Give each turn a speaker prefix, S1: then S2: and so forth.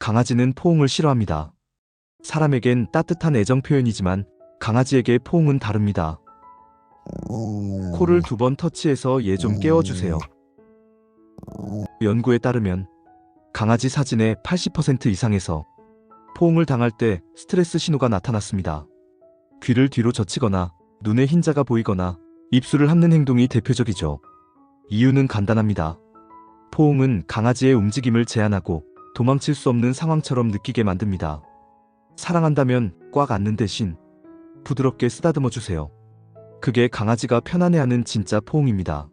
S1: 강아지는 포옹을 싫어합니다. 사람에겐 따뜻한 애정 표현이지만 강아지에게 포옹은 다릅니다. 코를 2번 터치해서 얘 좀 깨워주세요. 연구에 따르면 강아지 사진의 80% 이상에서 포옹을 당할 때 스트레스 신호가 나타났습니다. 귀를 뒤로 젖히거나 눈에 흰자가 보이거나 입술을 핥는 행동이 대표적이죠. 이유는 간단합니다. 포옹은 강아지의 움직임을 제한하고 도망칠 수 없는 상황처럼 느끼게 만듭니다. 사랑한다면 꽉 안는 대신 부드럽게 쓰다듬어 주세요. 그게 강아지가 편안해하는 진짜 포옹입니다.